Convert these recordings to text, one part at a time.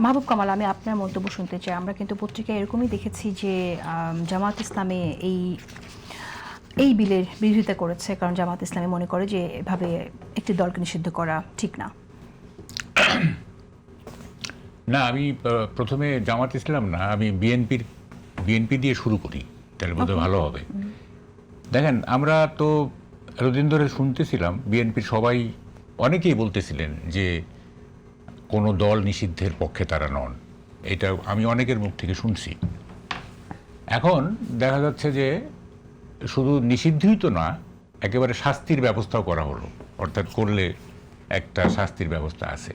মাহবুব কামাল, আমি আপনার মন্তব্য শুনতে চাই। আমরা কিন্তু পত্রিকায় এরকমই দেখেছি যে জামাত ইসলামী এই বিলের বিরোধিতা করেছে, কারণ জামাত ইসলামী মনে করে যে এভাবে একটি দলকে নিষিদ্ধ করা ঠিক না। না, আমি প্রথমে জামাত ইসলাম না, আমি বিএনপি দিয়ে শুরু করি, তাহলে বোধহয় ভালো হবে। দেখেন, আমরা তো এতদিন ধরে শুনতেছিলাম বিএনপির সবাই অনেকেই বলতেছিলেন যে কোনো দল নিষিদ্ধের পক্ষে তারা নন। এটা আমি অনেকের মুখ থেকে শুনছি। এখন দেখা যাচ্ছে যে শুধু নিষিদ্ধই তো না, একেবারে শাস্তির ব্যবস্থাও করা হলো, অর্থাৎ করলে একটা শাস্তির ব্যবস্থা আছে।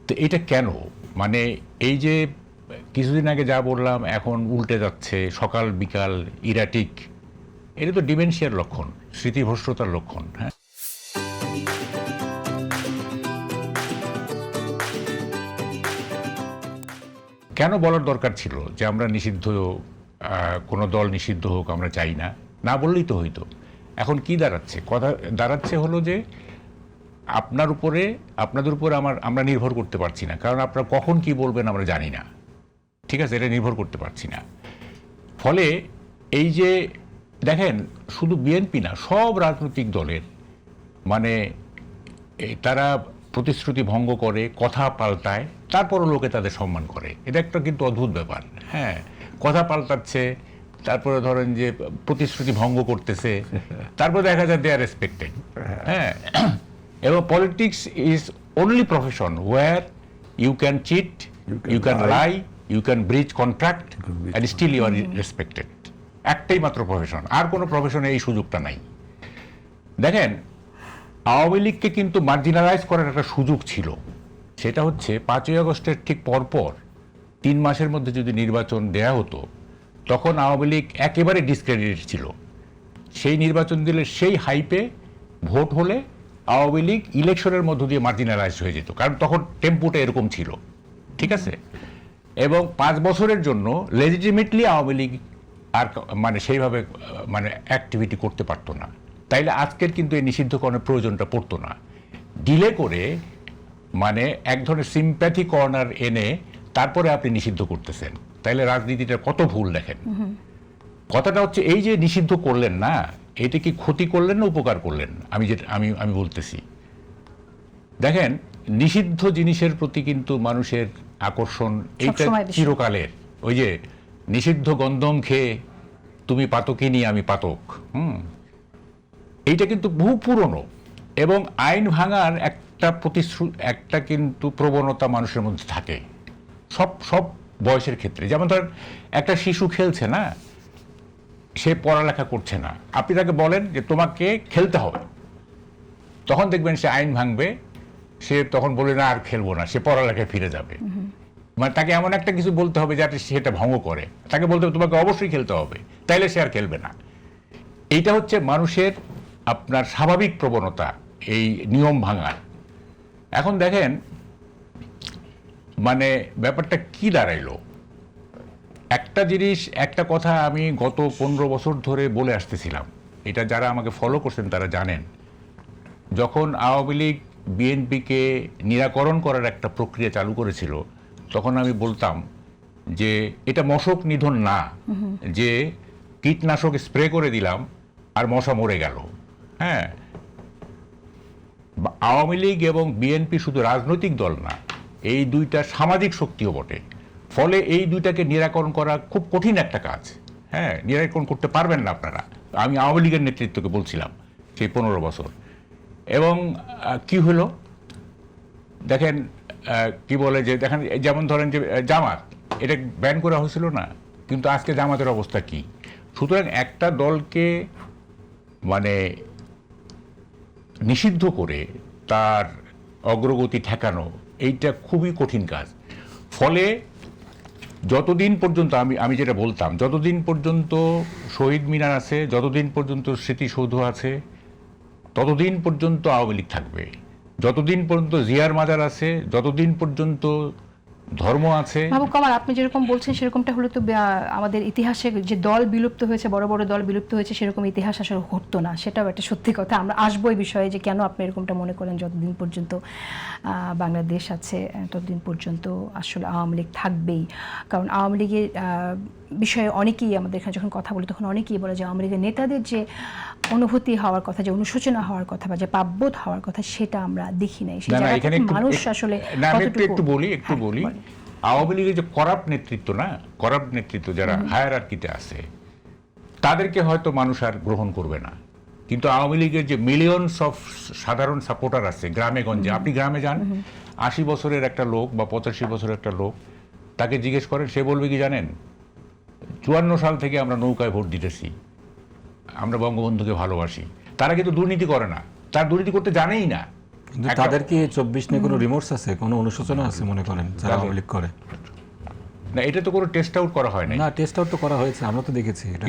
তো এটা কেন? মানে এই যে কিছুদিন আগে যা বললাম, এখন উল্টে যাচ্ছে, সকাল বিকাল ইরাটিক, এটা তো ডিমেনশিয়ার লক্ষণ, স্মৃতিভ্রষ্টতার লক্ষণ। হ্যাঁ, কেন বলার দরকার ছিল যে আমরা নিষিদ্ধ, কোনো দল নিষিদ্ধ হোক আমরা চাই না? না বললেই তো হইতো। এখন কি দাঁড়াচ্ছে? কথা দাঁড়াচ্ছে হলো যে আপনাদের উপরে আমরা নির্ভর করতে পারছি না, কারণ আপনারা কখন কি বলবেন আমরা জানি না। ঠিক আছে, এটা নির্ভর করতে পারছি না। ফলে এই যে দেখেন, শুধু বিএনপি না, সব রাজনৈতিক দলের মানে তারা প্রতিশ্রুতি ভঙ্গ করে, কথা পাল্টায়, তারপরও লোকে তাদের সম্মান করে। এটা একটা কিন্তু অদ্ভুত ব্যাপার। হ্যাঁ, কথা পাল্টাচ্ছে, তারপরে ধরেন যে প্রতিশ্রুতি ভঙ্গ করতেছে, তারপরে দেখা যায় দে আর রেসপেক্টেড। হ্যাঁ, এবং politics is only profession where you can cheat, you can lie, you can breach contract and still you are respected. একটাই মাত্র প্রফেশন, আর কোনো প্রফেশনে এই সুযোগটা নাই। দেখেন, আওয়ামী লীগকে কিন্তু মার্জিনালাইজ করার একটা সুযোগ ছিল। সেটা হচ্ছে 5ই আগস্টের ঠিক পরপর 3 মাসের মধ্যে যদি নির্বাচন দেয়া হতো, তখন আওয়ামী লীগ একেবারে ডিসক্রেডিটেড ছিল। সেই নির্বাচন দিলে সেই হাইপে ভোট হলে আওয়ামী লীগ ইলেকশনের মধ্য দিয়ে মার্জিনালাইজ হয়ে যেত, কারণ তখন টেম্পোটা এরকম ছিল। ঠিক আছে, এবং 5 বছরের জন্য লেজিটিমেটলি আওয়ামী লীগ আর মানে সেইভাবে মানে অ্যাক্টিভিটি করতে পারতো না। তাইলে আজকের কিন্তু এই নিষিদ্ধকরণের প্রয়োজনটা পড়তো না। ডিলে করে মানে এক ধরনের সিম্প্যাথি কর্নার এনে তারপরে আপনি নিষিদ্ধ করতেছেন, তাইলে রাজনীতিটা কত ভুল দেখেন। কথাটা হচ্ছে এই যে নিষিদ্ধ করলেন না, এটা কি ক্ষতি করলেন না উপকার করলেন? আমি বলতেছি, দেখেন, নিষিদ্ধ জিনিসের প্রতি কিন্তু মানুষের আকর্ষণ এইটা চিরকালের। ওই যে নিষিদ্ধ গন্ধম খেয়ে তুমি পাতকিনি আমি পাতক, এইটা কিন্তু বহু পুরনো, এবং আইন ভাঙার একটা কিন্তু প্রবণতা মানুষের মধ্যে থাকে সব বয়সের ক্ষেত্রে। যেমন ধরেন, একটা শিশু খেলছে না, সে পড়ালেখা করছে না, আপনি তাকে বলেন যে তোমাকে খেলতে হবে, তখন দেখবেন সে আইন ভাঙবে, সে তখন বলে না আর খেলবো না, সে পড়ালেখায় ফিরে যাবে। মানে তাকে এমন একটা কিছু বলতে হবে যাতে সেটা ভঙ্গ করে, তাকে বলতে হবে তোমাকে অবশ্যই খেলতে হবে, তাইলে সে আর খেলবে না। এইটা হচ্ছে মানুষের আপনার স্বাভাবিক প্রবণতা, এই নিয়ম ভাঙার। এখন দেখেন, মানে ব্যাপারটা কি দাঁড়াইলো, একটা জিনিস, একটা কথা আমি গত 15 বছর ধরে বলে আসতেছিলাম, এটা যারা আমাকে ফলো করছেন তারা জানেন। যখন আওয়ামী লীগ বিএনপিকে নিরাকরণ করার একটা প্রক্রিয়া চালু করেছিল, তখন আমি বলতাম যে এটা মশক নিধন না, যে কীটনাশক স্প্রে করে দিলাম আর মশা মরে গেল। হ্যাঁ, আওয়ামী লীগ এবং বিএনপি শুধু রাজনৈতিক দল না, এই দুইটা সামাজিক শক্তিও বটে। ফলে এই দুইটাকে নিরাকরণ করা খুব কঠিন একটা কাজ। হ্যাঁ, নিরাকরণ করতে পারবেন না আপনারা। আমি আওয়ামী লীগের নেতৃত্বকে বলছিলাম সেই 15 বছর। এবং কি হলো দেখেন, কি বলে যে দেখেন, যেমন ধরেন যে জামাত, এটা ব্যান করা হয়েছিল না, কিন্তু আজকে জামাতের অবস্থা কি? সুতরাং একটা দলকে মানে নিষিদ্ধ করে তার অগ্রগতি ঠেকানো, এইটা খুবই কঠিন কাজ। ফলে যতদিন পর্যন্ত আমি যেটা বলতাম, যতদিন পর্যন্ত শহীদ মিনার আছে, যতদিন পর্যন্ত স্মৃতিসৌধ আছে, ততদিন পর্যন্ত আওয়ামী লীগ থাকবে। যতদিন পর্যন্ত জিয়ার মাজার আছে, যতদিন পর্যন্ত ধর্ম আছে। মাহবুব কামাল, আপনি যেরকম বলছেন সেরকমটা হলে তো আমাদের ইতিহাসে যে দল বিলুপ্ত হয়েছে, বড় বড় দল বিলুপ্ত হয়েছে, সেরকম ইতিহাস আসলে ঘটতো না। সেটাও একটা সত্যি কথা। আমরা আসবো এই বিষয়ে যে কেন আপনি এরকমটা মনে করেন। যতদিন পর্যন্ত বাংলাদেশ আছে ততদিন পর্যন্ত আসলে আওয়ামী লীগ থাকবেই। কারণ আওয়ামী লীগের বিষয়ে অনেকেই আমাদের এখানে যখন কথা বলি তখন অনেকেই বলে যে আওয়ামী লীগের নেতাদের যে অনুভূতি হওয়ার কথা, যে অনুশোচনা হওয়ার কথা বা যে পাপবোধ হওয়ার কথা, সেটা আমরা দেখি নাই। সেই জায়গা থেকে মানুষ আসলে একটু বলি আওয়ামী লীগের যে করাপ্ট নেতৃত্ব না, করাপ্ট নেতৃত্ব যারা হায়ারার্কিতে আছে তাদেরকে হয়তো মানুষ আর গ্রহণ করবে না, কিন্তু আওয়ামী লীগের যে মিলিয়নস অফ সাধারণ সাপোর্টার আছে গ্রামে গঞ্জে, আপনি গ্রামে যান, 80 বছরের একটা লোক বা 85 বছরের একটা লোক, তাকে জিজ্ঞেস করেন, সে বলবে কি জানেন, 54 সাল থেকে আমরা নৌকায় ভোট দিতেছি, আমরা বঙ্গবন্ধুকে ভালোবাসি। তারা কিন্তু দুর্নীতি করে না, তার দুর্নীতি করতে জানেই না। কিন্তু তাদের কি 24 নিয়ে কোনো রিমোর্স আছে, কোনো অনুশোচনা আছে মনে করেন যারা আওয়ামী লীগ করে? না, এটা তো কোনো টেস্ট আউট করা হয় না। না, টেস্ট আউট তো করা হয়েছে, আমরা তো দেখেছি। এটা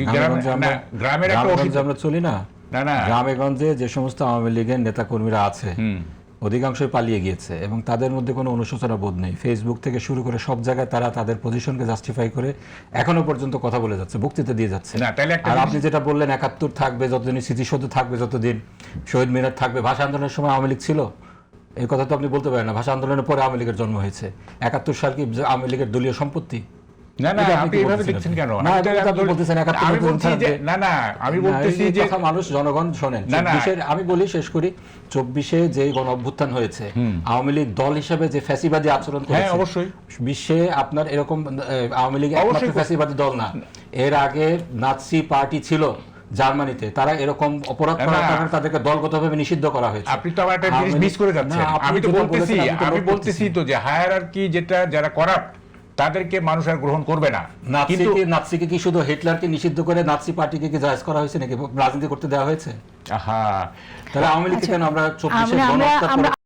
গ্রামের একটা গ্রামেগঞ্জে আমরা চলি না, না গ্রামেগঞ্জে যে সমস্ত আওয়ামী লীগের নেতা কর্মীরা আছে অধিকাংশই পালিয়ে গিয়েছে এবং তাদের মধ্যে কোনো অনুশোচনা বোধ নেই। ফেসবুক থেকে শুরু করে সব জায়গায় তারা তাদের পজিশনকে জাস্টিফাই করে এখনো পর্যন্ত কথা বলে যাচ্ছে, বক্তৃতা দিয়ে যাচ্ছে। আর আপনি যেটা বললেন 71 থাকবে, যতদিন স্মৃতিসৌধ থাকবে, যতদিন শহীদ মিনার থাকবে। ভাষা আন্দোলনের সময় আওয়ামী লীগ ছিল, এই কথা তো আপনি বলতে পারেন না। ভাষা আন্দোলনের পরে আওয়ামী লীগের জন্ম হয়েছে। 71 সাল কি আওয়ামী লীগের দলীয় সম্পত্তি? না, আপনি এভাবে দেখছেন কেন? আমি বলতেছি যে মানুষ, জনগণ শোনেন। আমি বলি, শেষ করি, 24-এ যে গণ অভ্যুত্থান হয়েছে, আওয়ামী লীগ দল হিসেবে যে ফ্যাসিবাদী আচরণ করেছে, অবশ্যই বিশ্বে আপনার এরকম আওয়ামী লীগ একমাত্র ফ্যাসিবাদী দল না। এর আগে নাৎসি পার্টি ছিল জার্মানিতে, তারা এরকম অপরাধ করার কারণে তাদেরকে দলগতভাবে নিষিদ্ধ করা হয়েছে। আপনি তো আবার একটা জিনিস মিস করে যাচ্ছেন। আমি বলতেছি তো যে হায়ারার্কি যেটা, যারা করাপ্ট তাদেরকে মানুষ আর গ্রহণ করবে না। নাৎসিকে কি শুধু হিটলারকে নিষিদ্ধ করে নাৎসি পার্টিকে কি জায়েজ করা হয়েছে নাকি রাজনীতি করতে দেওয়া হয়েছে? হ্যাঁ, তাহলে আওয়ামী লীগকে কেন আমরা 24-এ